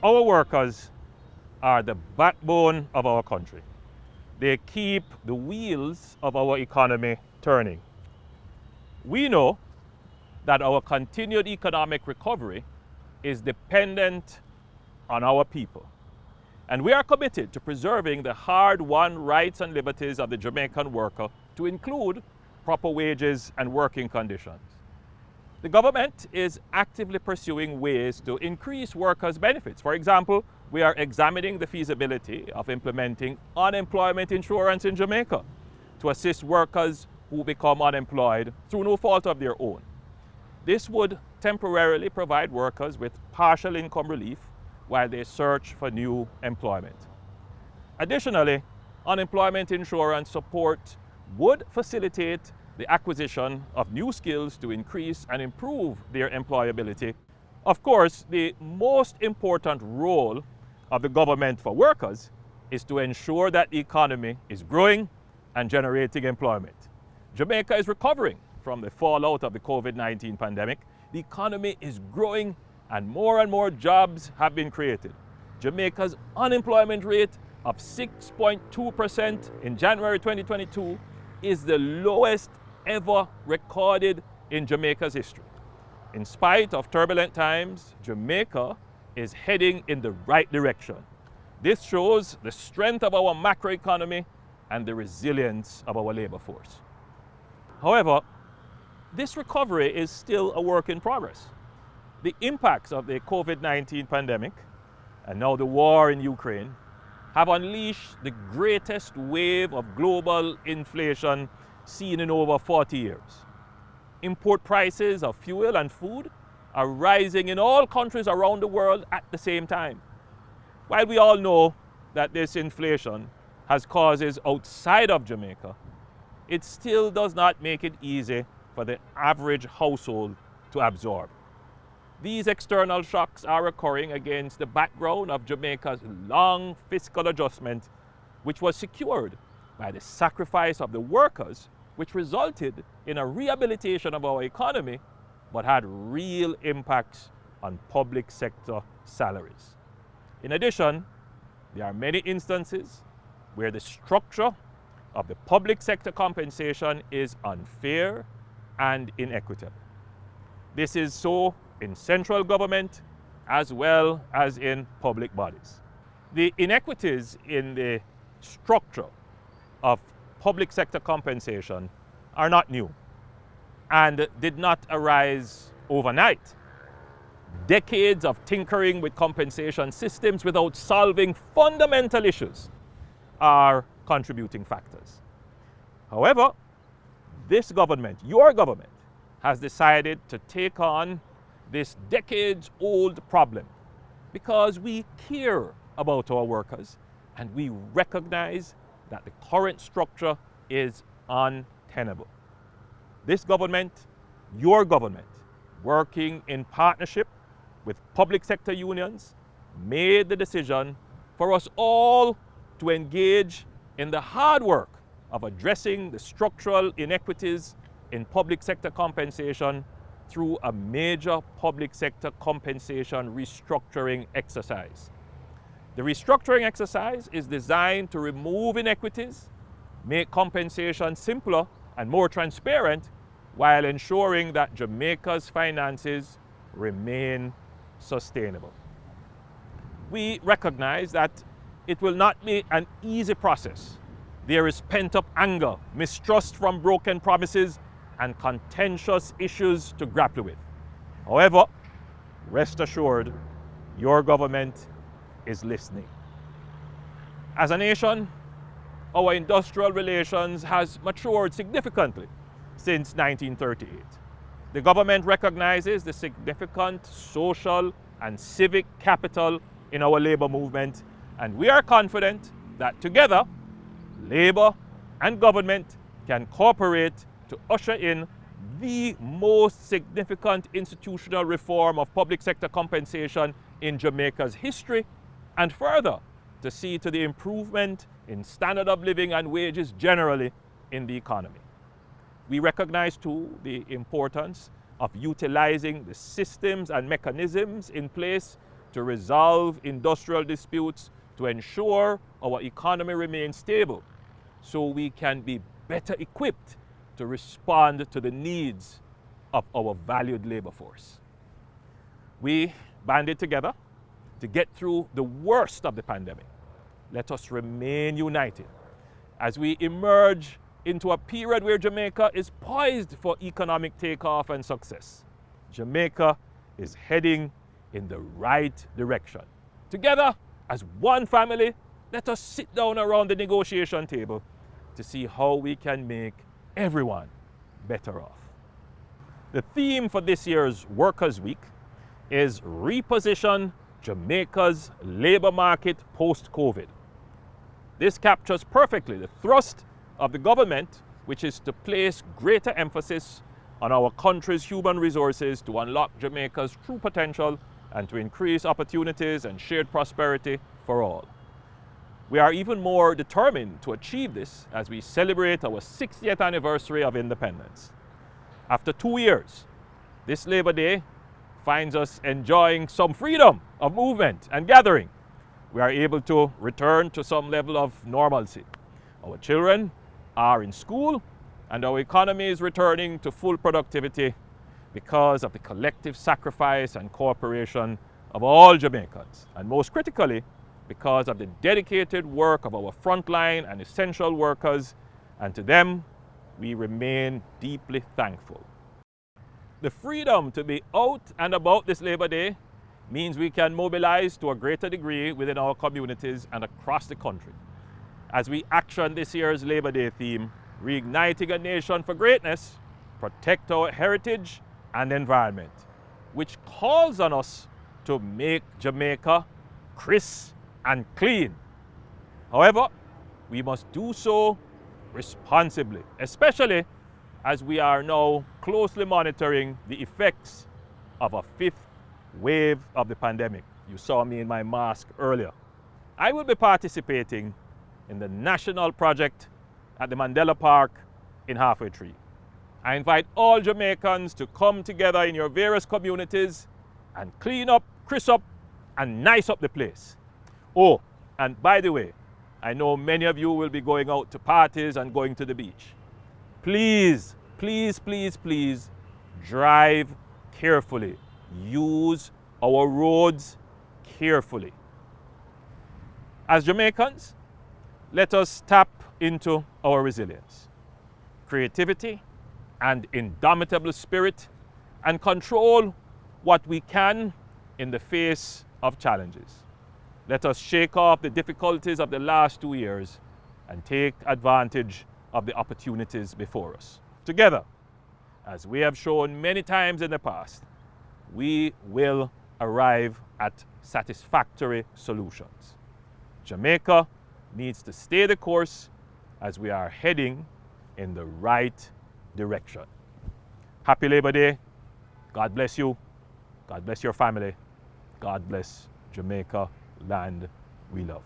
Our workers are the backbone of our country. They keep the wheels of our economy turning. We know that our continued economic recovery is dependent on our people. And we are committed to preserving the hard-won rights and liberties of the Jamaican worker, to include proper wages and working conditions. The government is actively pursuing ways to increase workers' benefits. For example, we are examining the feasibility of implementing unemployment insurance in Jamaica to assist workers who become unemployed through no fault of their own. This would temporarily provide workers with partial income relief while they search for new employment. Additionally, unemployment insurance support would facilitate the acquisition of new skills to increase and improve their employability. Of course, the most important role of the government for workers is to ensure that the economy is growing and generating employment. Jamaica is recovering from the fallout of the COVID-19 pandemic. The economy is growing and more jobs have been created. Jamaica's unemployment rate of 6.2% in January 2022 is the lowest ever recorded in Jamaica's history. In spite of turbulent times, Jamaica is heading in the right direction. This shows the strength of our macroeconomy and the resilience of our labor force. However, this recovery is still a work in progress. The impacts of the COVID-19 pandemic and now the war in Ukraine have unleashed the greatest wave of global inflation seen in over 40 years. Import prices of fuel and food are rising in all countries around the world at the same time. While we all know that this inflation has causes outside of Jamaica, it still does not make it easy for the average household to absorb. These external shocks are occurring against the background of Jamaica's long fiscal adjustment, which was secured by the sacrifice of the workers, which resulted in a rehabilitation of our economy, but had real impacts on public sector salaries. In addition, there are many instances where the structure of the public sector compensation is unfair and inequitable. This is so in central government as well as in public bodies. The inequities in the structure of public sector compensation are not new and did not arise overnight. Decades of tinkering with compensation systems without solving fundamental issues are contributing factors. However, this government, your government, has decided to take on this decades-old problem because we care about our workers and we recognize that the current structure is untenable. This government, your government, working in partnership with public sector unions, made the decision for us all to engage in the hard work of addressing the structural inequities in public sector compensation through a major public sector compensation restructuring exercise. The restructuring exercise is designed to remove inequities, make compensation simpler and more transparent, while ensuring that Jamaica's finances remain sustainable. We recognize that it will not be an easy process. There is pent-up anger, mistrust from broken promises, and contentious issues to grapple with. However, rest assured, your government is listening. As a nation, our industrial relations has matured significantly since 1938. The government recognizes the significant social and civic capital in our labor movement, and we are confident that together, labor and government can cooperate to usher in the most significant institutional reform of public sector compensation in Jamaica's history, and further, to see to the improvement in standard of living and wages generally in the economy. We recognize too the importance of utilizing the systems and mechanisms in place to resolve industrial disputes, to ensure our economy remains stable, so we can be better equipped to respond to the needs of our valued labor force. We banded together to get through the worst of the pandemic. Let us remain united as we emerge into a period where Jamaica is poised for economic takeoff and success. Jamaica is heading in the right direction. Together, as one family, let us sit down around the negotiation table to see how we can make everyone better off. The theme for this year's Workers' Week is Reposition Jamaica's Labor Market Post-COVID. This captures perfectly the thrust of the government, which is to place greater emphasis on our country's human resources to unlock Jamaica's true potential and to increase opportunities and shared prosperity for all. We are even more determined to achieve this as we celebrate our 60th anniversary of independence. After 2 years, this Labor Day finds us enjoying some freedom of movement and gathering. We are able to return to some level of normalcy. Our children are in school and our economy is returning to full productivity because of the collective sacrifice and cooperation of all Jamaicans, and most critically, because of the dedicated work of our frontline and essential workers, and to them, we remain deeply thankful. The freedom to be out and about this Labor Day means we can mobilize to a greater degree within our communities and across the country. As we action this year's Labor Day theme, Reigniting a Nation for Greatness, protect our heritage and environment, which calls on us to make Jamaica crisp and clean. However, we must do so responsibly, especially as we are now closely monitoring the effects of a fifth wave of the pandemic. You saw me in my mask earlier. I will be participating in the national project at the Mandela Park in Halfway Tree. I invite all Jamaicans to come together in your various communities and clean up, crisp up, and nice up the place. Oh, and by the way, I know many of you will be going out to parties and going to the beach. Please, please, please, please, drive carefully. Use our roads carefully. As Jamaicans, let us tap into our resilience, creativity, and indomitable spirit, and control what we can in the face of challenges. Let us shake off the difficulties of the last 2 years and take advantage of the opportunities before us. Together, as we have shown many times in the past, we will arrive at satisfactory solutions. Jamaica needs to stay the course as we are heading in the right direction. Happy Labor Day. God bless you. God bless your family. God bless Jamaica, land we love.